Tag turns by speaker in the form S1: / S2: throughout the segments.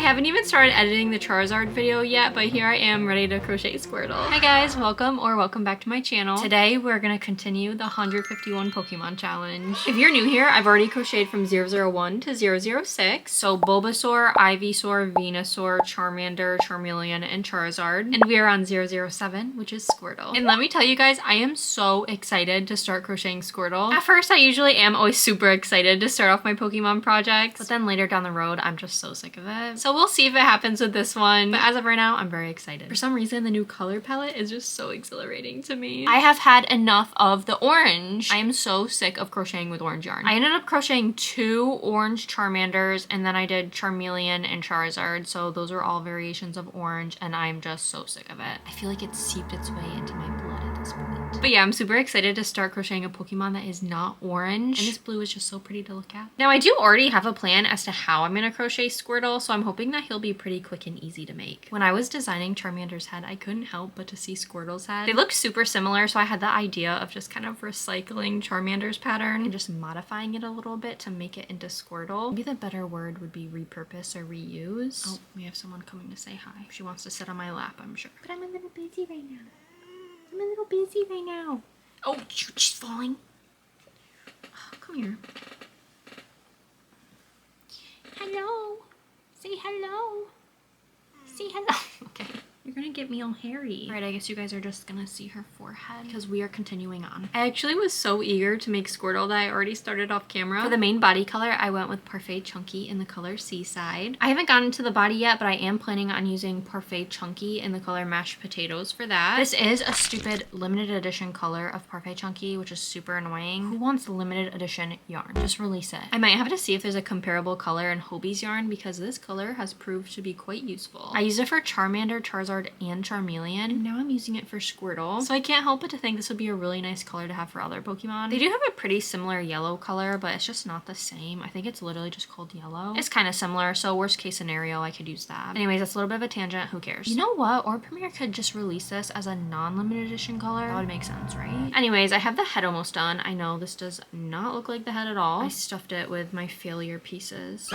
S1: haven't even started editing the Charizard video yet, but here I am ready to crochet Squirtle. Hi guys, welcome back to my channel. Today we're gonna continue the 151 Pokemon challenge. If you're new here, I've already crocheted from 001 to 006. So Bulbasaur, Ivysaur, Venusaur, Charmander, Charmeleon, and Charizard. And we are on 007, which is Squirtle. And let me tell you guys, I am so excited to start crocheting Squirtle. At first, I usually am always super excited to start off my Pokemon projects, but then later down the road, I'm just so sick of it. So we'll see if it happens with this one. But as of right now, I'm very excited. For some reason, the new color palette is just so exhilarating to me. I have had enough of the orange. I am so sick of crocheting with orange yarn. I ended up crocheting 2 orange Charmanders, and then I did Charmeleon and Charizard. So those are all variations of orange, and I'm just so sick of it. I feel like it's seeped its way into my blood at this point. But yeah, I'm super excited to start crocheting a Pokemon that is not orange. And this blue is just so pretty to look at. Now, I do already have a plan as to how I'm gonna crochet Squirtle, so I'm hoping that he'll be pretty quick and easy to make. When I was designing Charmander's head, I couldn't help but to see Squirtle's head. They look super similar, so I had the idea of just kind of recycling Charmander's pattern and just modifying it a little bit to make it into Squirtle. Maybe the better word would be repurpose or reuse. Oh, we have someone coming to say hi. She wants to sit on my lap, I'm sure. But I'm a little busy right now. I'm a little busy right now. Oh, shoot, she's falling. Oh, come here. Hello. Say hello. Say hello. Okay. You're gonna get me all hairy. All right, I guess you guys are just gonna see her forehead because we are continuing on. I actually was so eager to make Squirtle that I already started off camera. For the main body color, I went with Parfait Chunky in the color Seaside. I haven't gotten to the body yet, but I am planning on using Parfait Chunky in the color Mashed Potatoes for that. This is a stupid limited edition color of Parfait Chunky, which is super annoying. Who wants limited edition yarn? Just release it. I might have to see if there's a comparable color in Hobie's yarn because this color has proved to be quite useful. I used it for Charmander, Charizard, and Charmeleon, and now I'm using it for Squirtle. So I can't help but to think this would be a really nice color to have for other Pokemon. They do have a pretty similar yellow color, but it's just not the same. I think it's literally just called yellow. It's kind of similar, so worst case scenario, I could use that. Anyways, that's a little bit of a tangent. Who cares? You know what? Or Premiere could just release this as a non-limited edition color. That would make sense, right? Anyways, I have the head almost done. I know this does not look like the head at all. I stuffed it with my failure pieces.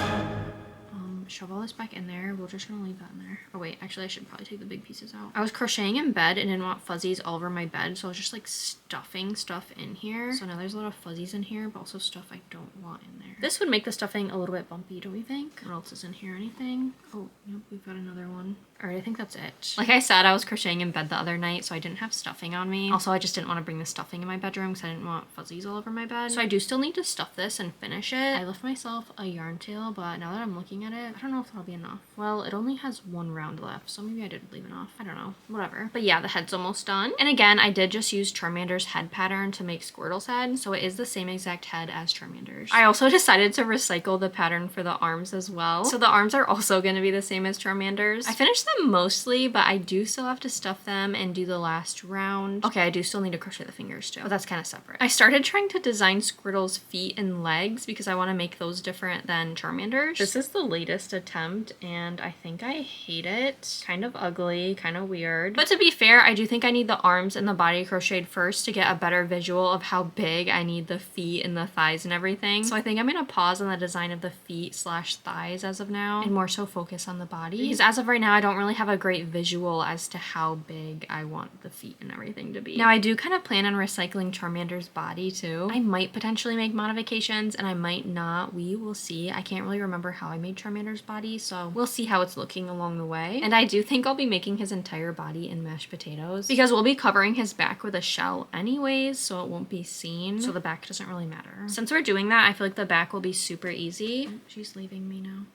S1: Shove all this back in there. We're just gonna leave that in there. Oh wait, actually I should probably take the big pieces out. I was crocheting in bed and didn't want fuzzies all over my bed, so I was just like stuffing stuff in here. So now there's a lot of fuzzies in here, but also stuff I don't want in there. This would make the stuffing a little bit bumpy, don't we think? What else is in here? Anything? Oh, yep, we've got another one. All right, I think that's it. Like I said, I was crocheting in bed the other night, so I didn't have stuffing on me. Also, I just didn't want to bring the stuffing in my bedroom because I didn't want fuzzies all over my bed. So I do still need to stuff this and finish it. I left myself a yarn tail, but now that I'm looking at it, I don't know if that'll be enough. Well, it only has 1 round left, so maybe I did leave enough. I don't know. Whatever. But yeah, the head's almost done. And again, I did just use Charmander's head pattern to make Squirtle's head, so it is the same exact head as Charmander's. I also decided to recycle the pattern for the arms as well. So the arms are also going to be the same as Charmander's. I finished them mostly, but I do still have to stuff them and do the last round. Okay, I do still need to crochet the fingers too, but that's kind of separate. I started trying to design Squirtle's feet and legs because I want to make those different than Charmander's. This is the latest attempt and I think I hate it. Kind of ugly, kind of weird. But to be fair, I do think I need the arms and the body crocheted first to get a better visual of how big I need the feet and the thighs and everything. So I think I'm gonna pause on the design of the feet slash thighs as of now and more so focus on the body. Because as of right now, I don't really have a great visual as to how big I want the feet and everything to be. Now I do kind of plan on recycling Charmander's body too. I might potentially make modifications and I might not. We will see. I can't really remember how I made Charmander's body, so we'll see how it's looking along the way. And I do think I'll be making his entire body in mashed potatoes because we'll be covering his back with a shell anyways, so it won't be seen. So the back doesn't really matter. Since we're doing that, I feel like the back will be super easy. Oh, she's leaving me now.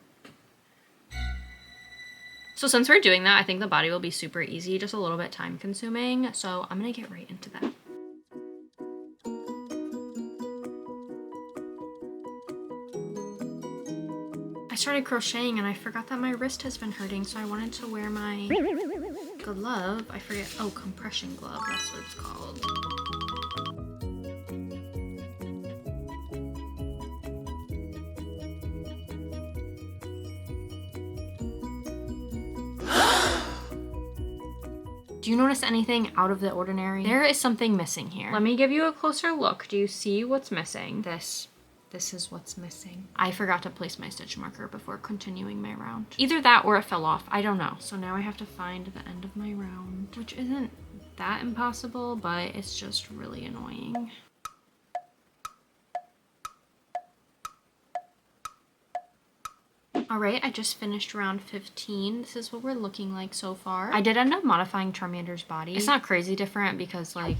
S1: So since we're doing that, I think the body will be super easy, just a little bit time consuming. So I'm gonna get right into that. I started crocheting and I forgot that my wrist has been hurting, so I wanted to wear my glove. I forget. Oh, compression glove, that's what it's called. Do you notice anything out of the ordinary? There is something missing here. Let me give you a closer look. Do you see what's missing? This This is what's missing. I forgot to place my stitch marker before continuing my round. Either that or it fell off. I don't know. So now I have to find the end of my round, which isn't that impossible, but it's just really annoying. All right, I just finished round 15. This is what we're looking like so far. I did end up modifying Charmander's body. It's not crazy different because like,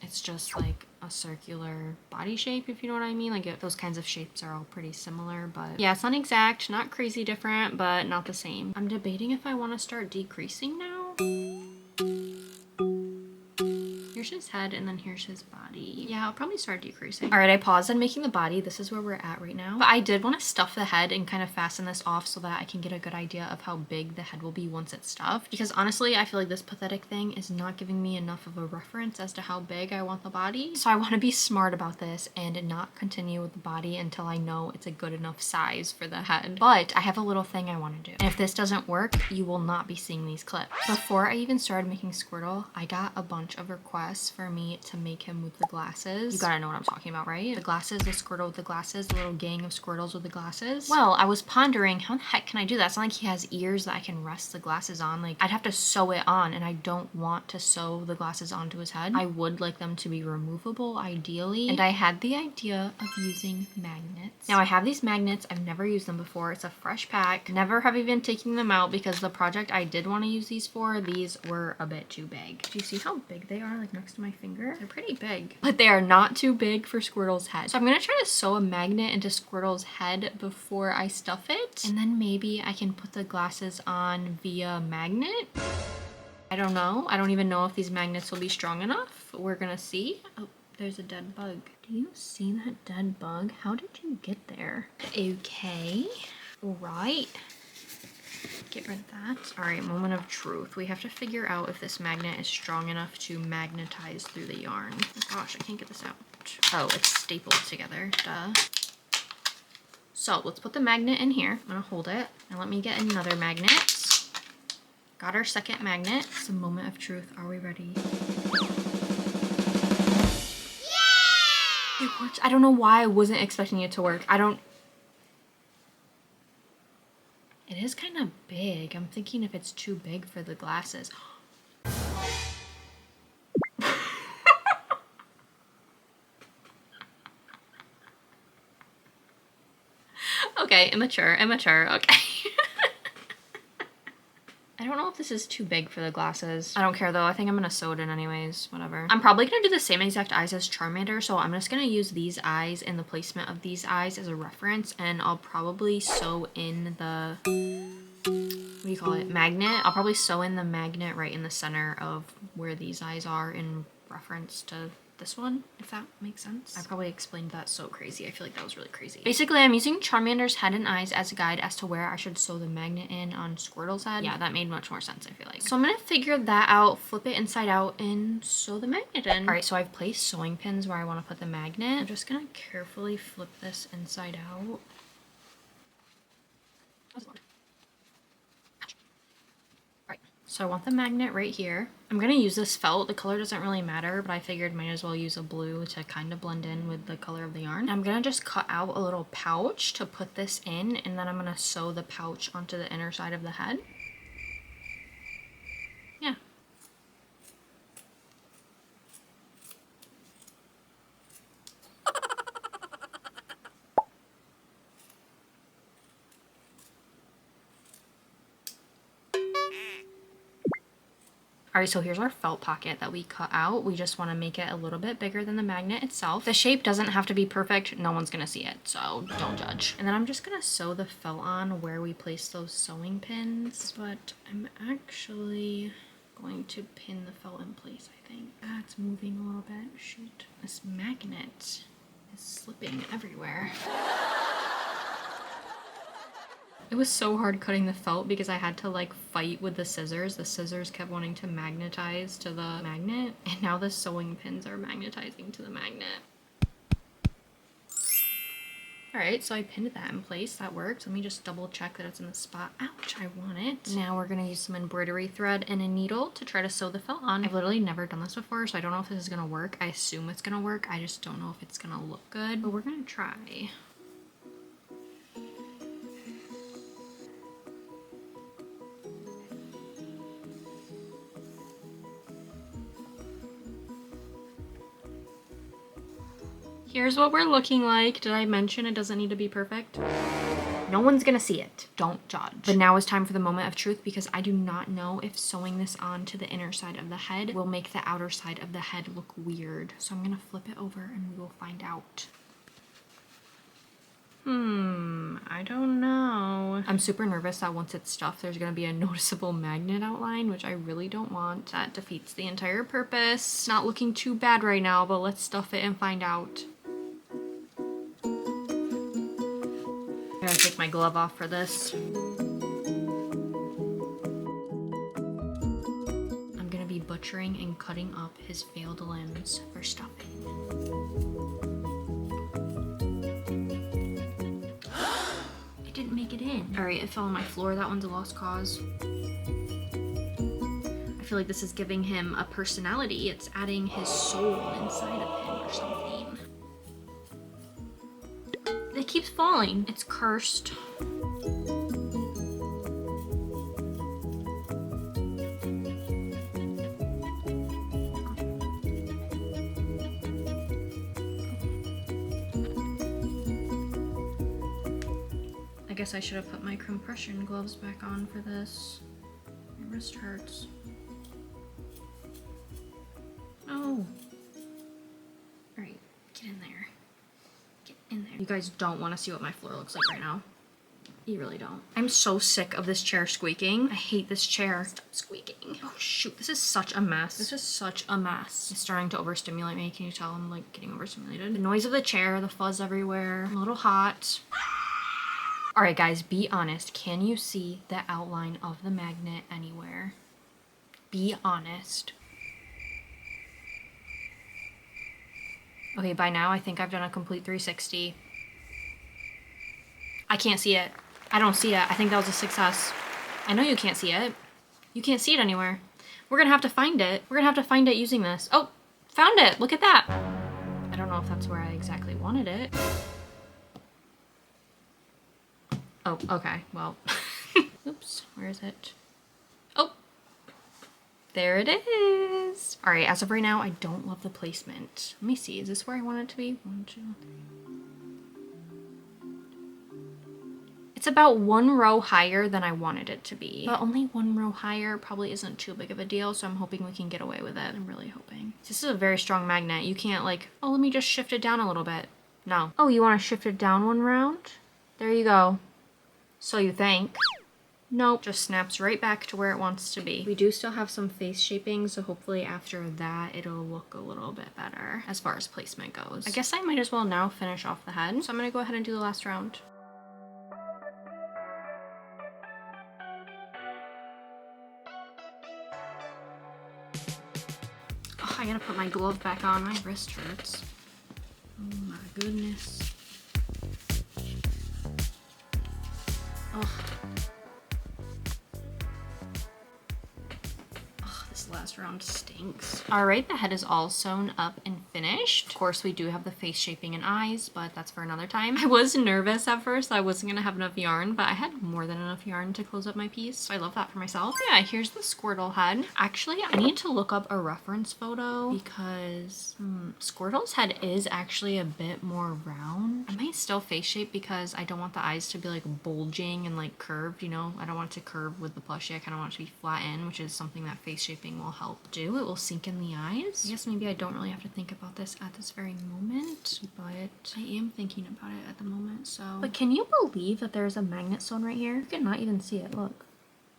S1: it's just like a circular body shape, if you know what I mean. Like those kinds of shapes are all pretty similar, but yeah, it's not exact, not crazy different, but not the same. I'm debating if I want to start decreasing now. Here's his head and then here's his body. Yeah, I'll probably start decreasing. All right, I paused on making the body. This is where we're at right now. But I did want to stuff the head and kind of fasten this off so that I can get a good idea of how big the head will be once it's stuffed. Because honestly, I feel like this pathetic thing is not giving me enough of a reference as to how big I want the body. So I want to be smart about this and not continue with the body until I know it's a good enough size for the head. But I have a little thing I want to do. And if this doesn't work, you will not be seeing these clips. Before I even started making Squirtle, I got a bunch of requests for me to make him with the glasses. You gotta know what I'm talking about, right? The glasses, the Squirtle with the glasses, the little gang of Squirtles with the glasses. Well, I was pondering, how the heck can I do that? It's not like he has ears that I can rest the glasses on. Like, I'd have to sew it on, and I don't want to sew the glasses onto his head. I would like them to be removable, ideally. And I had the idea of using magnets. Now, I have these magnets. I've never used them before. It's a fresh pack. Never have even taken them out because the project I did want to use these for, these were a bit too big. Do you see how big they are? Like, next to my finger. They're pretty big, but they are not too big for Squirtle's head. So I'm gonna try to sew a magnet into Squirtle's head before I stuff it, and then maybe I can put the glasses on via magnet. I don't know. I don't even know if these magnets will be strong enough. We're gonna see. Oh, there's a dead bug. Do you see that dead bug? How did you get there? Okay. All right. Get rid of that. All right, moment of truth. We have to figure out if this magnet is strong enough to magnetize through the yarn. Oh gosh, I can't get this out. Oh, it's stapled together. Duh. So let's put the magnet in here. I'm gonna hold it. Now let me get another magnet. Got our second magnet. It's a moment of truth. Are we ready? Yeah! It worked. I don't know why I wasn't expecting it to work. It is kind of big. I'm thinking if it's too big for the glasses. Okay, immature, okay. I don't know if this is too big for the glasses. I don't care though. I think I'm gonna sew it in anyways, whatever. I'm probably gonna do the same exact eyes as Charmander, so I'm just gonna use these eyes and the placement of these eyes as a reference, and I'll probably sew in the, what do you call it, magnet. I'll probably sew in the magnet right in the center of where these eyes are in reference to this one, if that makes sense. I probably explained that so crazy. I feel like that was really crazy. Basically, I'm using Charmander's head and eyes as a guide as to where I should sew the magnet in on Squirtle's head. Yeah, that made much more sense, I feel like. So I'm gonna figure that out, flip it inside out, and sew the magnet in. All right, so I've placed sewing pins where I want to put the magnet. I'm just gonna carefully flip this inside out. So I want the magnet right here. I'm gonna use this felt. The color doesn't really matter, but I figured might as well use a blue to kind of blend in with the color of the yarn. I'm gonna just cut out a little pouch to put this in, and then I'm gonna sew the pouch onto the inner side of the head. Yeah. All right, so here's our felt pocket that we cut out. We just want to make it a little bit bigger than the magnet itself. The shape doesn't have to be perfect. No one's going to see it, so don't judge. And then I'm just going to sew the felt on where we place those sewing pins, but I'm actually going to pin the felt in place, I think. Ah, it's moving a little bit. Shoot. This magnet is slipping everywhere. It was so hard cutting the felt because I had to like fight with the scissors. The scissors kept wanting to magnetize to the magnet, and now the sewing pins are magnetizing to the magnet. All right, so I pinned that in place. That works. Let me just double check that it's in the spot. Ouch, I want it. Now we're gonna use some embroidery thread and a needle to try to sew the felt on. I've literally never done this before, so I don't know if this is gonna work. I assume it's gonna work. I just don't know if it's gonna look good, but we're gonna try. Here's what we're looking like. Did I mention it doesn't need to be perfect? No one's gonna see it. Don't judge. But now is time for the moment of truth because I do not know if sewing this on to the inner side of the head will make the outer side of the head look weird. So I'm gonna flip it over and we will find out. I don't know. I'm super nervous that once it's stuffed, there's gonna be a noticeable magnet outline, which I really don't want. That defeats the entire purpose. Not looking too bad right now, but let's stuff it and find out. I gotta take my glove off for this. I'm gonna be butchering and cutting up his failed limbs for stuffing. It didn't make it in. All right, it fell on my floor. That one's a lost cause. I feel like this is giving him a personality. It's adding his soul inside of him or something. It keeps falling. It's cursed. I guess I should have put my compression gloves back on for this. My wrist hurts. Oh. All right, get in there. In there. You guys don't want to see what my floor looks like right now. You really don't. I'm so sick of this chair squeaking. I hate this chair. Stop squeaking. Oh shoot, this is such a mess. This is such a mess. It's starting to overstimulate me. Can you tell I'm like getting overstimulated? The noise of the chair, the fuzz everywhere. I'm a little hot. All right guys, be honest. Can you see the outline of the magnet anywhere? Be honest. Okay, by now I think I've done a complete 360. I can't see it. I don't see it. I think that was a success. I know you can't see it. You can't see it anywhere. We're gonna have to find it. We're gonna have to find it using this. Oh, found it. Look at that. I don't know if that's where I exactly wanted it. Oh, okay. Well, oops. Where is it? Oh. There it is. All right, as of right now, I don't love the placement. Let me see, is this where I want it to be? 1, 2, 3. It's about 1 row higher than I wanted it to be. But only 1 row higher probably isn't too big of a deal, so I'm hoping we can get away with it. I'm really hoping. This is a very strong magnet. You can't like, oh, let me just shift it down a little bit. No. Oh, you want to shift it down 1 round? There you go. So you think. Nope, just snaps right back to where it wants to be. We do still have some face shaping, so hopefully after that it'll look a little bit better as far as placement goes. I guess I might as well now finish off the head. So I'm gonna go ahead and do the last round. Oh, I gotta put my glove back on. My wrist hurts. Oh my goodness. Oh. Last round stinks. All right, the head is all sewn up and finished. Of course, we do have the face shaping and eyes, but that's for another time. I was nervous at first. I wasn't gonna have enough yarn, but I had more than enough yarn to close up my piece. So I love that for myself. Yeah, here's the Squirtle head. Actually, I need to look up a reference photo because Squirtle's head is actually a bit more round. I might still face shape because I don't want the eyes to be like bulging and like curved, you know? I don't want it to curve with the plushie. I kind of want it to be flat in, which is something that face shaping will help do. It will sink in the eyes. I guess maybe I don't really have to think about this at this very moment, but I am thinking about it at the moment, so. But can you believe that there's a magnet sewn right here? You cannot even see it, look.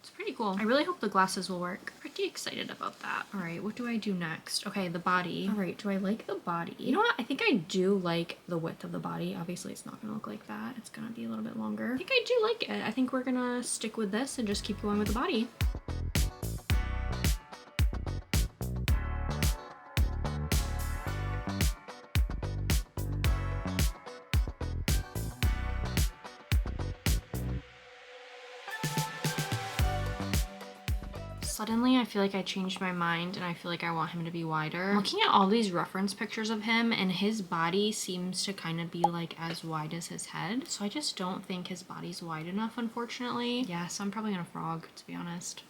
S1: It's pretty cool. I really hope the glasses will work. Pretty excited about that. All right, what do I do next? Okay, the body. All right, do I like the body? You know what? I think I do like the width of the body. Obviously, it's not gonna look like that. It's gonna be a little bit longer. I think I do like it. I think we're gonna stick with this and just keep going with the body. Suddenly, I feel like I changed my mind and I feel like I want him to be wider. I'm looking at all these reference pictures of him and his body seems to kind of be like as wide as his head. So I just don't think his body's wide enough, unfortunately. Yeah, so I'm probably gonna frog, to be honest.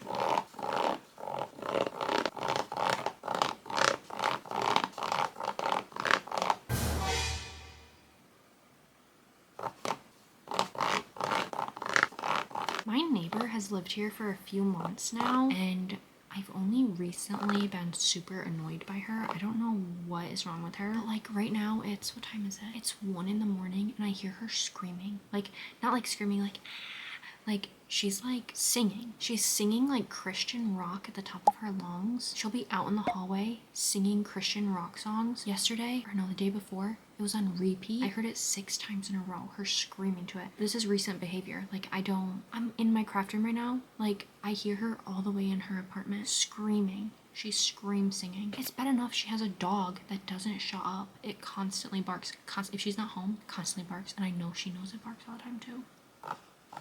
S1: has lived here for a few months now, and I've only recently been super annoyed by her. I don't know what is wrong with her. But like right now, it's, what time is it? It's 1 in the morning and I hear her screaming. Like, not like screaming, like she's like singing. She's singing like Christian rock at the top of her lungs. She'll be out in the hallway singing Christian rock songs. Yesterday, or no, the day before, it was on repeat. I heard it 6 times in a row, her screaming to it. This is recent behavior. Like I'm in my craft room right now. Like I hear her all the way in her apartment screaming. She screams singing. It's bad enough she has a dog that doesn't shut up. It constantly barks. If she's not home, it constantly barks. And I know she knows it barks all the time too.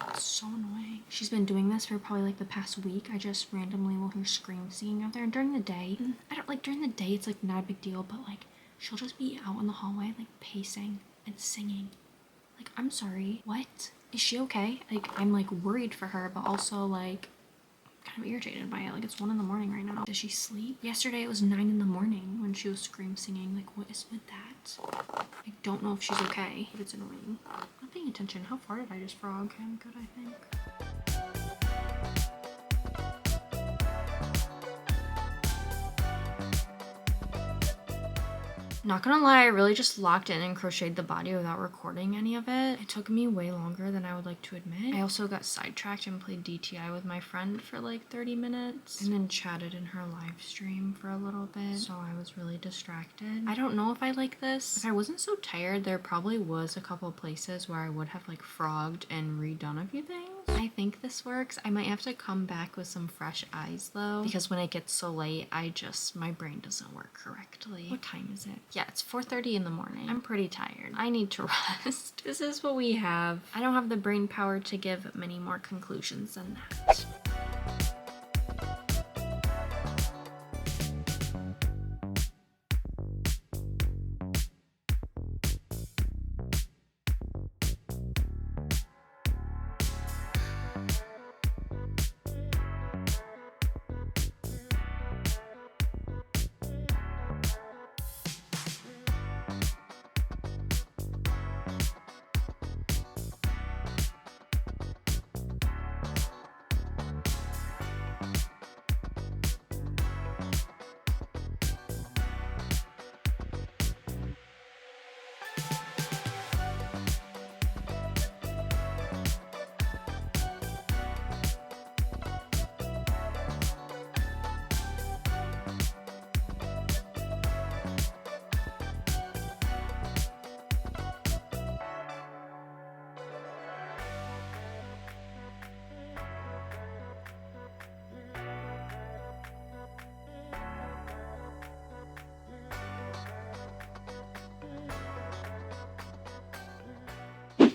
S1: It's so annoying. She's been doing this for probably like the past week. I just randomly will hear screams singing out there. And during the day, during the day it's like not a big deal, but like she'll just be out in the hallway like pacing and singing. Like, I'm sorry, what? Is she okay? Like, I'm like worried for her, but also like kind of irritated by it. Like, it's 1 in the morning right now. Does she sleep? Yesterday it was 9 in the morning when she was scream singing. Like, what is with that? I don't know if she's okay, but it's annoying. I'm not paying attention. How far did I just frog? I'm good, I think. Not gonna lie, I really just locked in and crocheted the body without recording any of it. It took me way longer than I would like to admit. I also got sidetracked and played DTI with my friend for like 30 minutes and then chatted in her live stream for a little bit, so I was really distracted. I don't know if I like this. If I wasn't so tired, there probably was a couple places where I would have like frogged and redone a few things. I think this works. I might have to come back with some fresh eyes though, because when it gets so late, my brain doesn't work correctly. What time is it? Yeah, it's 4:30 in the morning. I'm pretty tired. I need to rest. This is what we have. I don't have the brain power to give many more conclusions than that.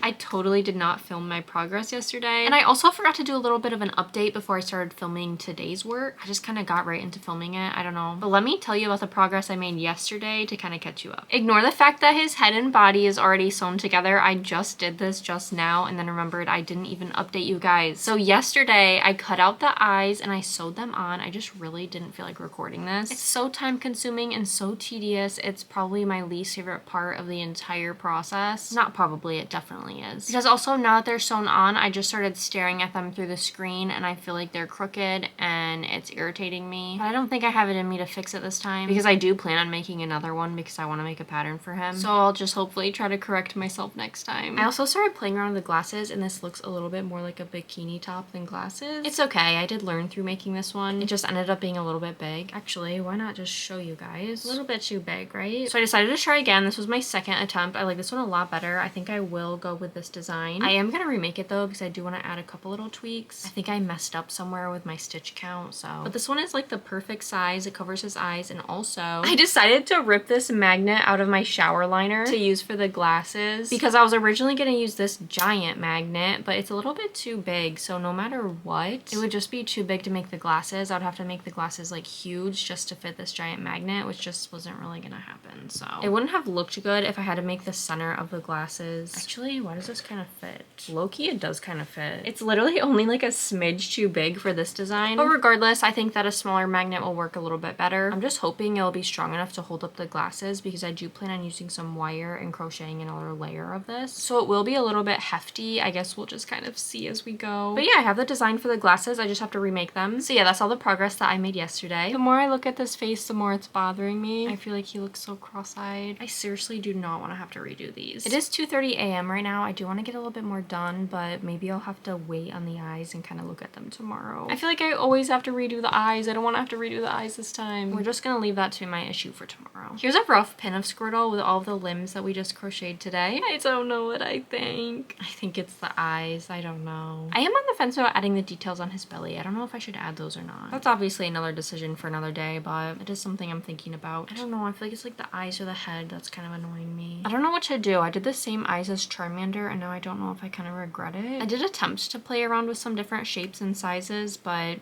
S1: I totally did not film my progress yesterday. And I also forgot to do a little bit of an update before I started filming today's work. I just kind of got right into filming it. I don't know. But let me tell you about the progress I made yesterday to kind of catch you up. Ignore the fact that his head and body is already sewn together. I just did this just now and then remembered I didn't even update you guys. So yesterday I cut out the eyes and I sewed them on. I just really didn't feel like recording this. It's so time consuming and so tedious. It's probably my least favorite part of the entire process. Not probably, it definitely is. Because also now that they're sewn on, I just started staring at them through the screen and I feel like they're crooked and it's irritating me. But I don't think I have it in me to fix it this time because I do plan on making another one because I want to make a pattern for him. So I'll just hopefully try to correct myself next time. I also started playing around with the glasses and this looks a little bit more like a bikini top than glasses. It's okay. I did learn through making this one. It just ended up being a little bit big. Actually, why not just show you guys? A little bit too big, right? So I decided to try again. This was my second attempt. I like this one a lot better. I think I will go with this design. I am gonna remake it though because I do want to add a couple little tweaks. I think I messed up somewhere with my stitch count, so. But this one is like the perfect size. It covers his eyes, and also I decided to rip this magnet out of my shower liner to use for the glasses because I was originally gonna use this giant magnet, but it's a little bit too big, so no matter what, it would just be too big to make the glasses. I would have to make the glasses like huge just to fit this giant magnet, which just wasn't really gonna happen. So it wouldn't have looked good if I had to make the center of the glasses. Actually, why does this kind of fit? Low-key, it does kind of fit. It's literally only like a smidge too big for this design. But regardless, I think that a smaller magnet will work a little bit better. I'm just hoping it'll be strong enough to hold up the glasses because I do plan on using some wire and crocheting another layer of this. So it will be a little bit hefty. I guess we'll just kind of see as we go. But yeah, I have the design for the glasses. I just have to remake them. So yeah, that's all the progress that I made yesterday. The more I look at this face, the more it's bothering me. I feel like he looks so cross-eyed. I seriously do not want to have to redo these. It is 2:30 a.m. right now. I do want to get a little bit more done, but maybe I'll have to wait on the eyes and kind of look at them tomorrow. I feel like I always have to redo the eyes. I don't want to have to redo the eyes this time. We're just gonna leave that to my issue for tomorrow. Here's a rough pin of Squirtle with all the limbs that we just crocheted today. I don't know what I think. I think it's the eyes. I don't know. I am on the fence about adding the details on his belly. I don't know if I should add those or not. That's obviously another decision for another day, but it is something I'm thinking about. I don't know. I feel like it's like the eyes or the head that's kind of annoying me. I don't know what to do. I did the same eyes as Charmander, and now I don't know if I kind of regret it. I did attempt to play around with some different shapes and sizes, but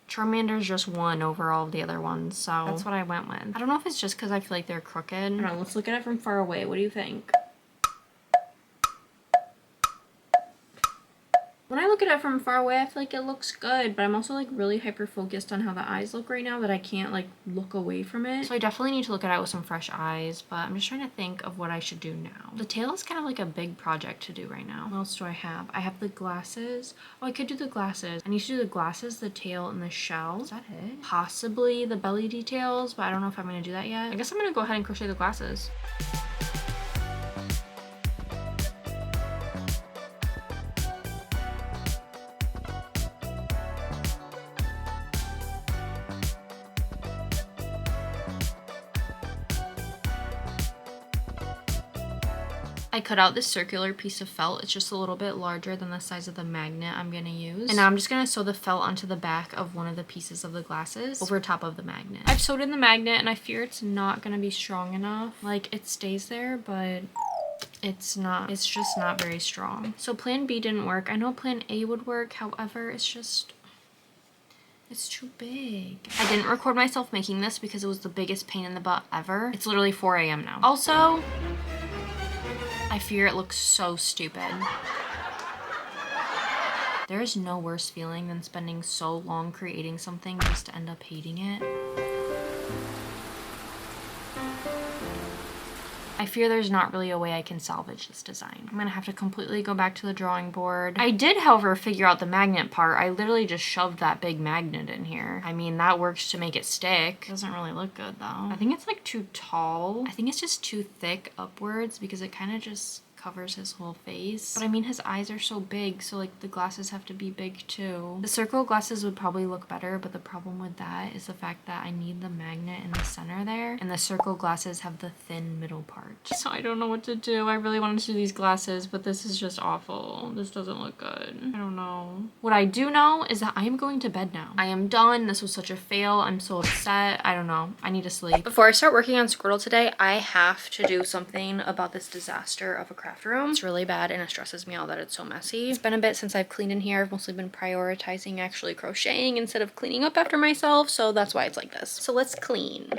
S1: Charmander's just one over all of the other ones, so that's what I went with. I don't know if it's just because I feel like they're crooked. I don't know, let's look at it from far away. What do you think? When I look at it from far away, I feel like it looks good, but I'm also like really hyper focused on how the eyes look right now that I can't like look away from it. So I definitely need to look at it with some fresh eyes, but I'm just trying to think of what I should do now. The tail is kind of like a big project to do right now. What else do I have? I have the glasses. Oh, I could do the glasses. I need to do the glasses, the tail, and the shell. Is that it? Possibly the belly details, but I don't know if I'm gonna do that yet. I guess I'm gonna go ahead and crochet the glasses. I cut out this circular piece of felt. It's just a little bit larger than the size of the magnet I'm gonna use. And now I'm just gonna sew the felt onto the back of one of the pieces of the glasses over top of the magnet. I've sewed in the magnet and I fear it's not gonna be strong enough. Like it stays there, but it's just not very strong. So plan B didn't work. I know plan A would work. However, it's too big. I didn't record myself making this because it was the biggest pain in the butt ever. It's literally 4 a.m. now. Also, I fear it looks so stupid. There is no worse feeling than spending so long creating something just to end up hating it. I fear there's not really a way I can salvage this design. I'm gonna have to completely go back to the drawing board. I did, however, figure out the magnet part. I literally just shoved that big magnet in here. I mean, that works to make it stick. It doesn't really look good though. I think it's like too tall. I think it's just too thick upwards because it kind of just covers his whole face. But I mean, his eyes are so big, so like the glasses have to be big too. The circle glasses would probably look better, but the problem with that is the fact that I need the magnet in the center there, and the circle glasses have the thin middle part. So I don't know what to do. I really wanted to do these glasses, but this is just awful. This doesn't look good. I don't know. What I do know is that I am going to bed now. I am done. This was such a fail. I'm so upset. I don't know. I need to sleep. Before I start working on Squirtle today, I have to do something about this disaster of a craft room. It's really bad and it stresses me out that it's so messy. It's been a bit since I've cleaned in here. I've mostly been prioritizing actually crocheting instead of cleaning up after myself, so that's why it's like this. So let's clean.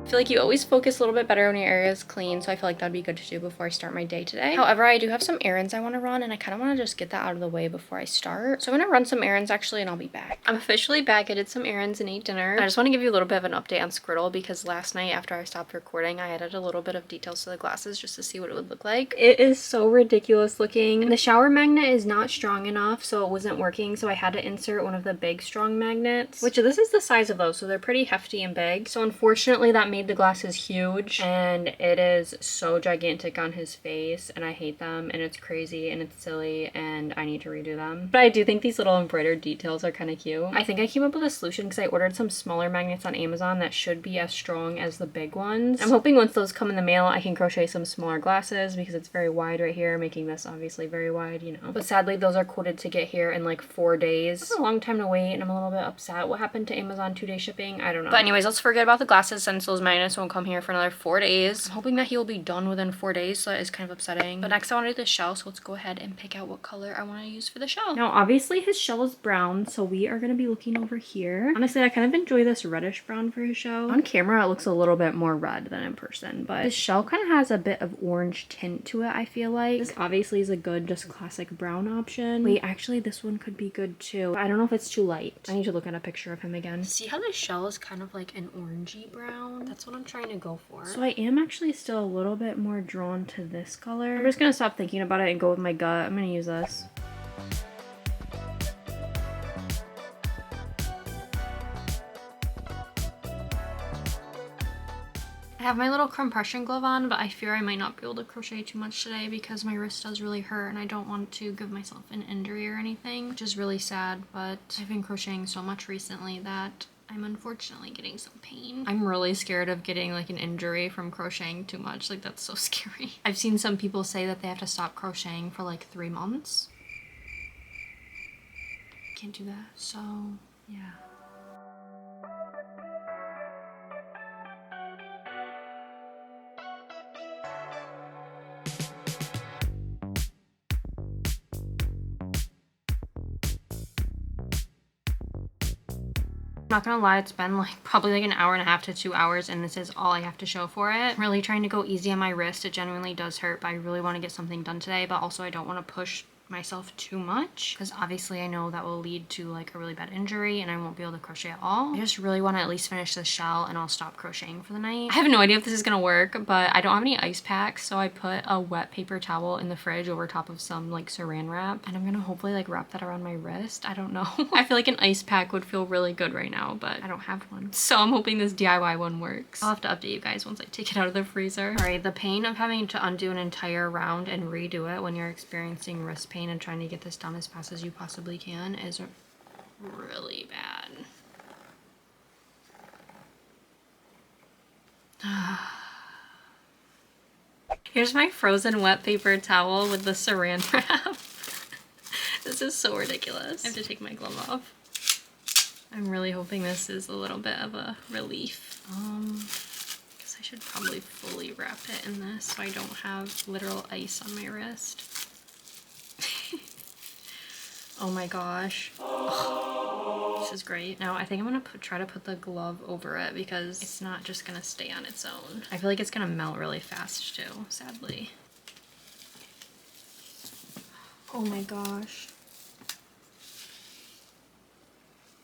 S1: I feel like you always focus a little bit better when your area is clean, so I feel like that'd be good to do before I start my day today. However, I do have some errands I want to run, and I kind of want to just get that out of the way before I start. So I'm gonna run some errands actually, and I'll be back. I'm officially back. I did some errands and ate dinner. I just want to give you a little bit of an update on Squirtle because last night after I stopped recording, I added a little bit of details to the glasses just to see what it would look like. It is so ridiculous looking. The shower magnet is not strong enough, so it wasn't working, so I had to insert one of the big strong magnets, which this is the size of those, so they're pretty hefty and big. So unfortunately that made the glasses huge, and it is so gigantic on his face, and I hate them, and it's crazy and it's silly, and I need to redo them. But I do think these little embroidered details are kind of cute. I think I came up with a solution because I ordered some smaller magnets on Amazon that should be as strong as the big ones. I'm hoping once those come in the mail I can crochet some smaller glasses because it's very wide right here, making this obviously very wide, you know. But sadly those are quoted to get here in like 4 days. It's a long time to wait, and I'm a little bit upset. What happened to Amazon 2-day shipping? I don't know. But anyways, let's forget about the glasses since those magnets won't come here for another 4 days. I'm hoping that he will be done within 4 days, so that is kind of upsetting. But next I want to do the shell, so let's go ahead and pick out what color I want to use for the shell. Now obviously his shell is brown, so we are going to be looking over here. Honestly, I kind of enjoy this reddish brown for his shell. On camera it looks a little bit more red than in person, but his shell kind of has a bit of orange tint to it, I feel like. This obviously is a good just classic brown option. Wait, actually this one could be good too. I don't know if it's too light. I need to look at a picture of him again. See how the shell is kind of like an orangey brown? That's what I'm trying to go for. So I am actually still a little bit more drawn to this color. I'm just gonna stop thinking about it and go with my gut. I'm gonna use this. I have my little compression glove on, but I fear I might not be able to crochet too much today because my wrist does really hurt and I don't want to give myself an injury or anything, which is really sad, but I've been crocheting so much recently that I'm unfortunately getting some pain. I'm really scared of getting like an injury from crocheting too much. Like, that's so scary. I've seen some people say that they have to stop crocheting for like 3 months. Can't do that, so yeah. Not gonna lie, it's been like probably like an hour and a half to 2 hours, and this is all I have to show for it. I'm really trying to go easy on my wrist. It genuinely does hurt, but I really want to get something done today, but also I don't want to push myself too much because obviously I know that will lead to like a really bad injury and I won't be able to crochet at all. I just really want to at least finish this shell and I'll stop crocheting for the night. I have no idea if this is gonna work, but I don't have any ice packs, so I put a wet paper towel in the fridge over top of some like saran wrap, and I'm gonna hopefully like wrap that around my wrist. I don't know. I feel like an ice pack would feel really good right now, but I don't have one, so I'm hoping this DIY one works. I'll have to update you guys once I take it out of the freezer. All right, the pain of having to undo an entire round and redo it when you're experiencing wrist pain and trying to get this done as fast as you possibly can is really bad. Here's my frozen wet paper towel with the saran wrap. This is so ridiculous. I have to take my glove off. I'm really hoping this is a little bit of a relief. Guess I should probably fully wrap it in this so I don't have literal ice on my wrist. Oh my gosh. Oh, this is great. Now I think I'm gonna try to put the glove over it because it's not just gonna stay on its own. I feel like it's gonna melt really fast too, sadly. Oh my gosh.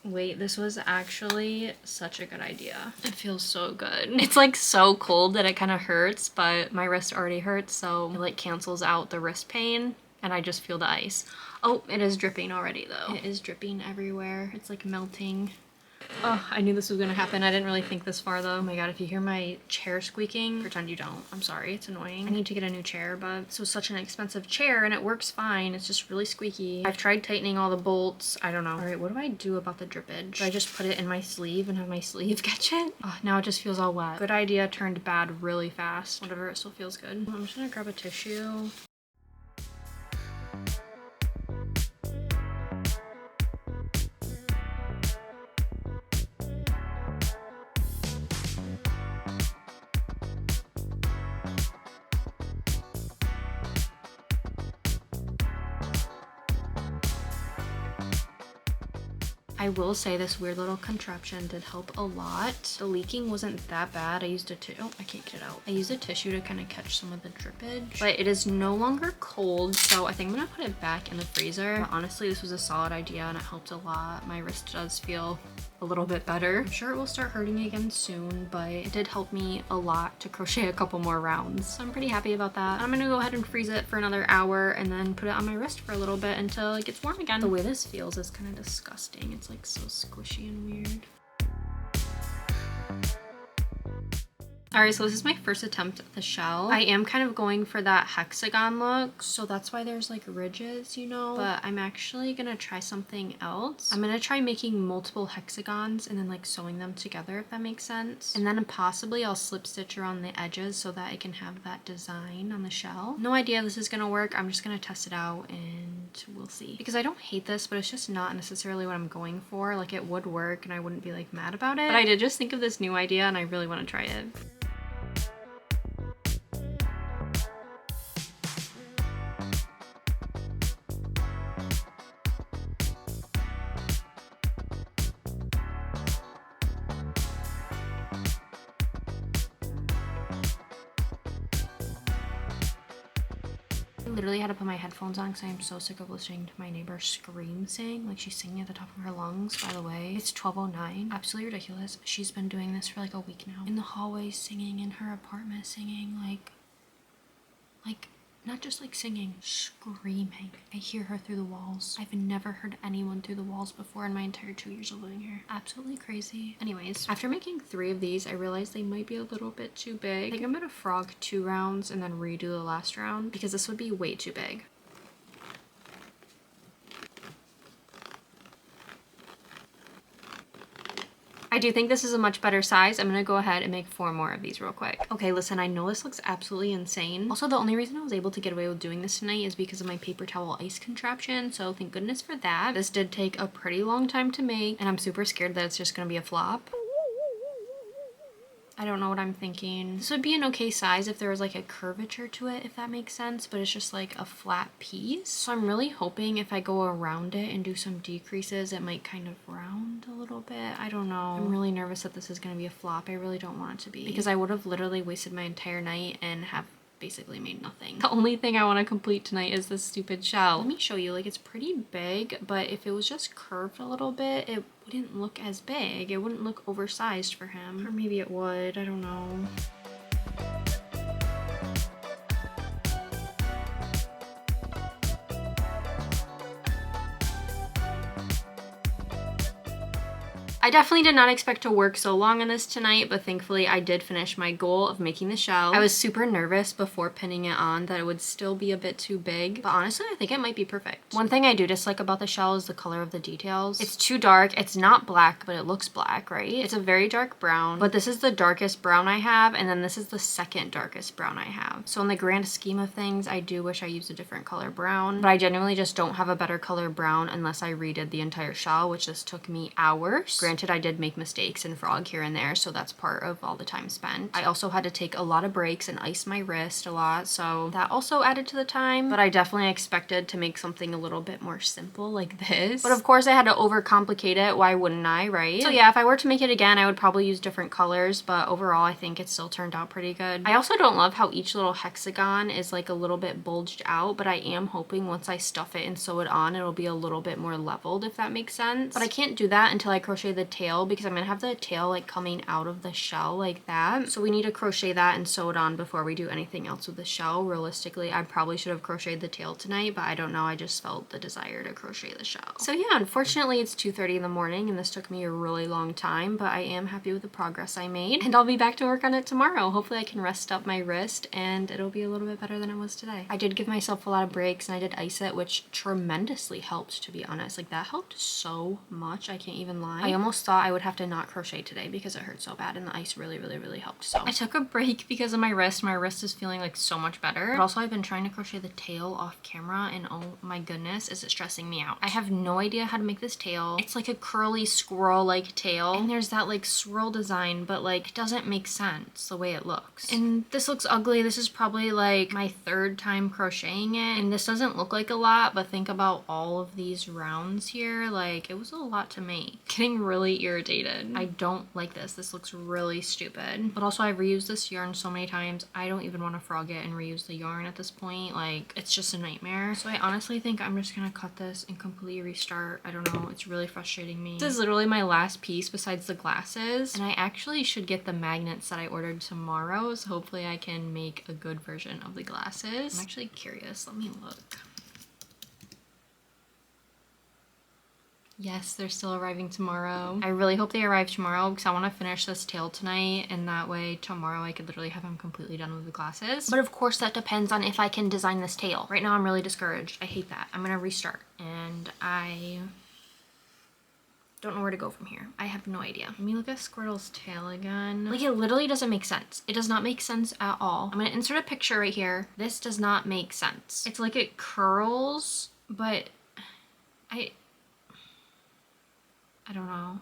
S1: Wait, this was actually such a good idea. It feels so good. It's like so cold that it kind of hurts, but my wrist already hurts, so it like cancels out the wrist pain and I just feel the ice. Oh, it is dripping already though. It is dripping everywhere. It's like melting. Oh, I knew this was gonna happen. I didn't really think this far though. Oh my god, if you hear my chair squeaking, pretend you don't. I'm sorry, it's annoying. I need to get a new chair, but this was such an expensive chair and it works fine. It's just really squeaky. I've tried tightening all the bolts. I don't know. All right, what do I do about the drippage? Do I just put it in my sleeve and have my sleeve catch it? Oh, now it just feels all wet. Good idea turned bad really fast. Whatever, it still feels good. I'm just gonna grab a tissue. I will say this weird little contraption did help a lot. The leaking wasn't that bad. I used I can't get it out. I used a tissue to kind of catch some of the drippage, but it is no longer cold, so I think I'm gonna put it back in the freezer. But honestly, this was a solid idea and it helped a lot. My wrist does feel a little bit better. I'm sure it will start hurting again soon, but it did help me a lot to crochet a couple more rounds. So I'm pretty happy about that. I'm gonna go ahead and freeze it for another hour and then put it on my wrist for a little bit until it gets warm again. The way this feels is kind of disgusting. It's like so squishy and weird. Alright, so this is my first attempt at the shell. I am kind of going for that hexagon look, so that's why there's like ridges, you know? But I'm actually gonna try something else. I'm gonna try making multiple hexagons and then like sewing them together, if that makes sense. And then possibly I'll slip stitch around the edges so that I can have that design on the shell. No idea if this is gonna work. I'm just gonna test it out and we'll see. Because I don't hate this, but it's just not necessarily what I'm going for. Like it would work and I wouldn't be like mad about it. But I did just think of this new idea and I really want to try it. Literally had to put my headphones on because I am so sick of listening to my neighbor scream sing. Like she's singing at the top of her lungs. By the way, it's 12:09. Absolutely ridiculous. She's been doing this for like a week now. In the hallway singing, in her apartment singing, like not just like singing, screaming. I hear her through the walls. I've never heard anyone through the walls before in my entire 2 years of living here. Absolutely crazy. Anyways, after making 3 of these, I realized they might be a little bit too big. I think I'm gonna frog 2 rounds and then redo the last round because this would be way too big. I do think this is a much better size. I'm gonna go ahead and make 4 more of these real quick. Okay, listen, I know this looks absolutely insane. Also, the only reason I was able to get away with doing this tonight is because of my paper towel ice contraption, so thank goodness for that. This did take a pretty long time to make, and I'm super scared that it's just gonna be a flop. I don't know what I'm thinking. This would be an okay size if there was like a curvature to it, if that makes sense, but it's just like a flat piece. So I'm really hoping if I go around it and do some decreases, it might kind of round a little bit. I don't know. I'm really nervous that this is gonna be a flop. I really don't want it to be because I would have literally wasted my entire night and have basically made nothing. The only thing I want to complete tonight is this stupid shell. Let me show you. Like, it's pretty big, but if it was just curved a little bit, it wouldn't look as big. It wouldn't look oversized for him. Or maybe it would. I don't know. I definitely did not expect to work so long on this tonight, but thankfully I did finish my goal of making the shell. I was super nervous before pinning it on that it would still be a bit too big, but honestly I think it might be perfect. One thing I do dislike about the shell is the color of the details. It's too dark. It's not black, but it looks black, right? It's a very dark brown, but this is the darkest brown I have, and then this is the second darkest brown I have. So in the grand scheme of things, I do wish I used a different color brown, but I genuinely just don't have a better color brown unless I redid the entire shell, which just took me hours. Granted, I did make mistakes and frog here and there, so that's part of all the time spent. I also had to take a lot of breaks and ice my wrist a lot, so that also added to the time, but I definitely expected to make something a little bit more simple like this. But of course I had to overcomplicate it. Why wouldn't I, right? So yeah, if I were to make it again, I would probably use different colors, but overall I think it still turned out pretty good. I also don't love how each little hexagon is like a little bit bulged out, but I am hoping once I stuff it and sew it on, it'll be a little bit more leveled, if that makes sense. But I can't do that until I crochet the tail because I'm gonna have the tail like coming out of the shell like that. So we need to crochet that and sew it on before we do anything else with the shell. Realistically, I probably should have crocheted the tail tonight, but I don't know. I just felt the desire to crochet the shell. So yeah, unfortunately it's 2:30 in the morning and this took me a really long time, but I am happy with the progress I made and I'll be back to work on it tomorrow. Hopefully I can rest up my wrist and it'll be a little bit better than it was today. I did give myself a lot of breaks and I did ice it, which tremendously helped, to be honest. Like that helped so much. I can't even lie. I almost almost thought I would have to not crochet today because it hurt so bad, and the ice really, really, really helped. So I took a break because of my wrist. My wrist is feeling like so much better. But also I've been trying to crochet the tail off camera, and oh my goodness, is it stressing me out. I have no idea how to make this tail. It's like a curly squirrel-like tail, and there's that like swirl design, but like it doesn't make sense the way it looks. And this looks ugly. This is probably like my third time crocheting it, and this doesn't look like a lot, but think about all of these rounds here. Like, it was a lot to make. Getting really irritated. I don't like this. This looks really stupid. But also I've reused this yarn so many times. I don't even want to frog it and reuse the yarn at this point. Like, it's just a nightmare. So I honestly think I'm just gonna cut this and completely restart. I don't know. It's really frustrating me. This is literally my last piece besides the glasses. And I actually should get the magnets that I ordered tomorrow. So hopefully I can make a good version of the glasses. I'm actually curious. Let me look. Yes, they're still arriving tomorrow. I really hope they arrive tomorrow because I want to finish this tail tonight, and that way tomorrow I could literally have them completely done with the glasses. But of course that depends on if I can design this tail. Right now I'm really discouraged. I hate that. I'm gonna restart, and I don't know where to go from here. I have no idea. Let me look at Squirtle's tail again. Like, it literally doesn't make sense. It does not make sense at all. I'm gonna insert a picture right here. This does not make sense. It's like it curls, but I don't know.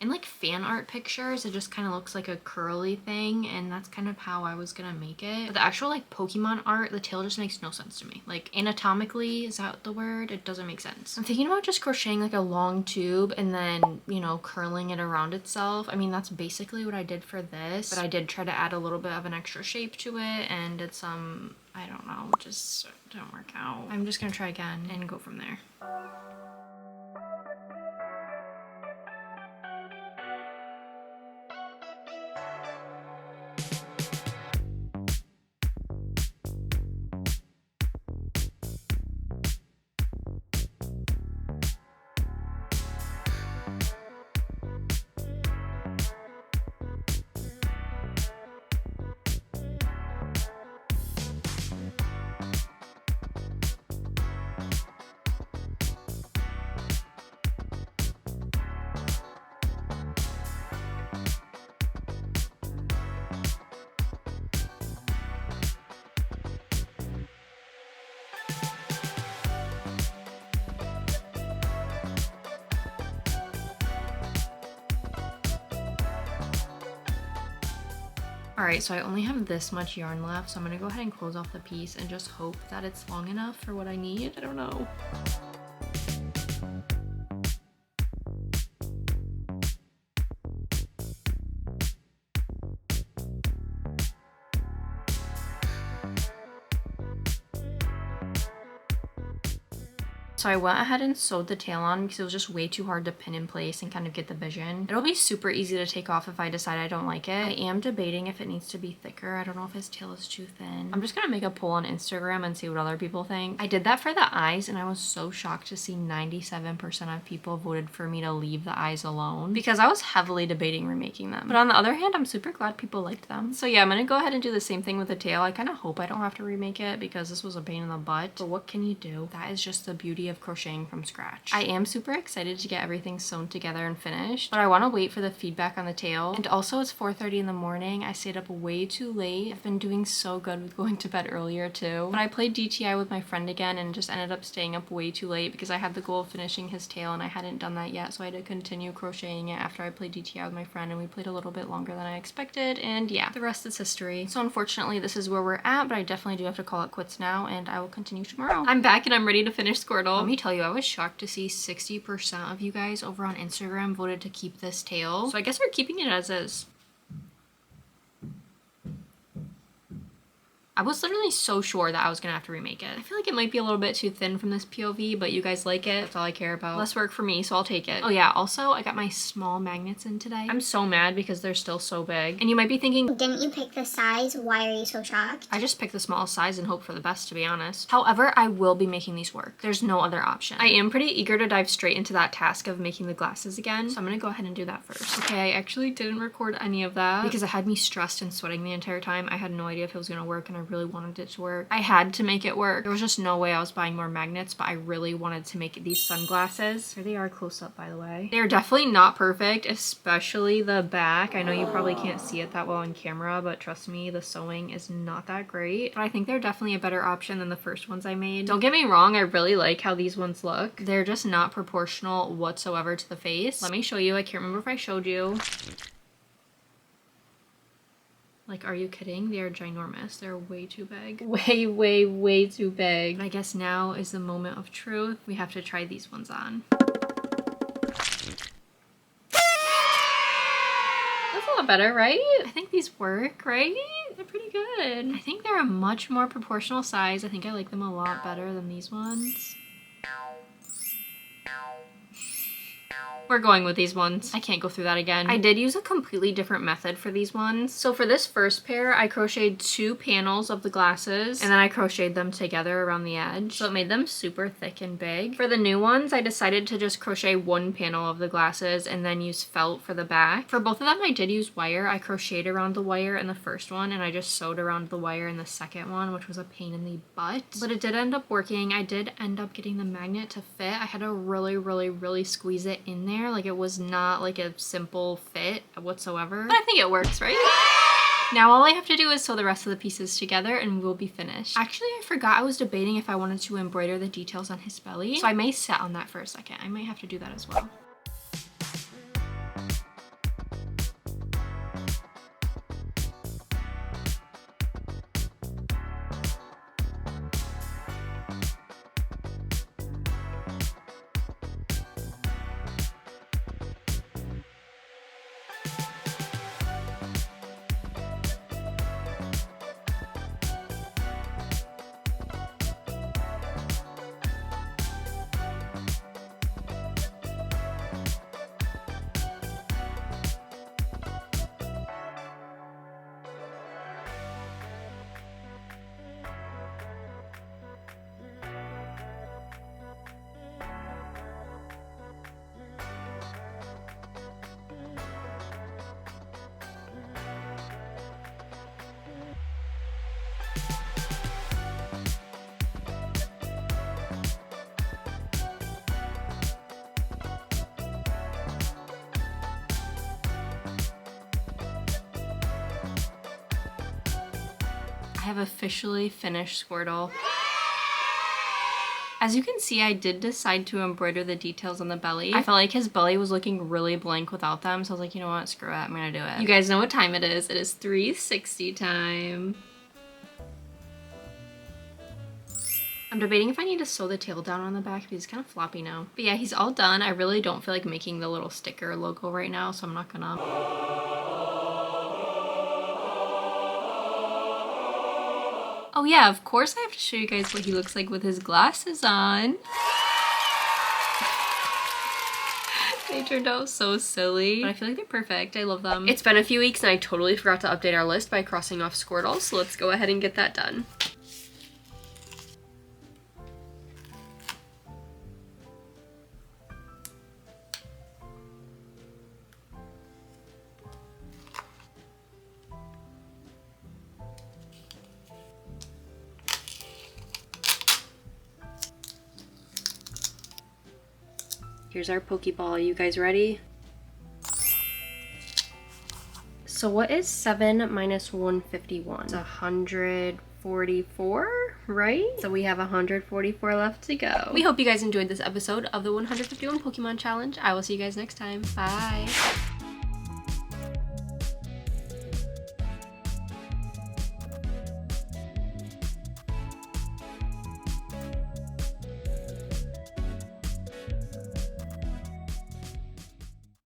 S1: In like fan art pictures, it just kind of looks like a curly thing, and that's kind of how I was gonna make it. But the actual like Pokemon art, the tail just makes no sense to me. Like, anatomically, is that the word? It doesn't make sense. I'm thinking about just crocheting like a long tube and then, you know, curling it around itself. I mean, that's basically what I did for this, but I did try to add a little bit of an extra shape to it, and did some, I don't know, just didn't work out. I'm just gonna try again and go from there. Alright, so I only have this much yarn left, so I'm gonna go ahead and close off the piece and just hope that it's long enough for what I need. I don't know. So I went ahead and sewed the tail on because it was just way too hard to pin in place and kind of get the vision. It'll be super easy to take off if I decide I don't like it. I am debating if it needs to be thicker. I don't know if his tail is too thin. I'm just gonna make a poll on Instagram and see what other people think. I did that for the eyes, and I was so shocked to see 97% of people voted for me to leave the eyes alone because I was heavily debating remaking them. But on the other hand, I'm super glad people liked them. So yeah, I'm gonna go ahead and do the same thing with the tail. I kind of hope I don't have to remake it because this was a pain in the butt. But what can you do? That is just the beauty of crocheting from scratch. I am super excited to get everything sewn together and finished, but I want to wait for the feedback on the tail. And also, it's 4:30 in the morning. I stayed up way too late. I've been doing so good with going to bed earlier too. But I played DTI with my friend again and just ended up staying up way too late because I had the goal of finishing his tail and I hadn't done that yet, so I had to continue crocheting it after I played DTI with my friend, and we played a little bit longer than I expected, and yeah, the rest is history. So unfortunately, this is where we're at, but I definitely do have to call it quits now, and I will continue tomorrow. I'm back and I'm ready to finish Squirtle. Let me tell you, I was shocked to see 60% of you guys over on Instagram voted to keep this tail. So I guess we're keeping it as is. I was literally so sure that I was gonna have to remake it. I feel like it might be a little bit too thin from this POV, but you guys like it. That's all I care about. Less work for me, so I'll take it. Oh yeah, also I got my small magnets in today. I'm so mad because they're still so big. And you might be thinking,
S2: didn't you pick the size? Why are you so shocked?
S1: I just picked the smallest size and hope for the best, to be honest. However, I will be making these work. There's no other option. I am pretty eager to dive straight into that task of making the glasses again, so I'm gonna go ahead and do that first. Okay, I actually didn't record any of that because it had me stressed and sweating the entire time. I had no idea if it was gonna work, and I really wanted it to work. I had to make it work. There was just no way I was buying more magnets, but I really wanted to make these sunglasses. Here they are close up, by the way. They're definitely not perfect, especially the back. I know you probably can't see it that well on camera, but trust me, the sewing is not that great. But I think they're definitely a better option than the first ones I made. Don't get me wrong, I really like how these ones look. They're just not proportional whatsoever to the face. Let me show you. I can't remember if I showed you. Like, are you kidding? They are ginormous. They're way too big. Way too big. But I guess now is the moment of truth. We have to try these ones on. That's a lot better, right? I think these work, right? They're pretty good. I think they're a much more proportional size. I think I like them a lot better than these ones. We're going with these ones. I can't go through that again. I did use a completely different method for these ones. So for this first pair, I crocheted 2 panels of the glasses and then I crocheted them together around the edge. So it made them super thick and big. For the new ones, I decided to just crochet 1 panel of the glasses and then use felt for the back. For both of them, I did use wire. I crocheted around the wire in the first one and I just sewed around the wire in the second one, which was a pain in the butt. But it did end up working. I did end up getting the magnet to fit. I had to really squeeze it in there. Like, it was not like a simple fit whatsoever, but I think it works, right? Now all I have to do is sew the rest of the pieces together and we'll be finished. Actually, I forgot I was debating if I wanted to embroider the details on his belly, so I may sit on that for a second. I might have to do that as well. I have officially finished Squirtle. As you can see, I did decide to embroider the details on the belly. I felt like his belly was looking really blank without them, so I was like, you know what, screw it, I'm gonna do it. You guys know what time it is. It is 3:60 time. I'm debating if I need to sew the tail down on the back because he's kind of floppy now. But yeah, he's all done. I really don't feel like making the little sticker logo right now, so I'm not gonna. Oh yeah, of course I have to show you guys what he looks like with his glasses on. They turned out so silly, but I feel like they're perfect. I love them. It's been a few weeks and I totally forgot to update our list by crossing off Squirtle, so let's go ahead and get that done. Here's our Pokeball. You guys ready? So what is 7 minus 151? It's 144, right? So we have 144 left to go. We hope you guys enjoyed this episode of the 151 Pokemon Challenge. I will see you guys next time. Bye!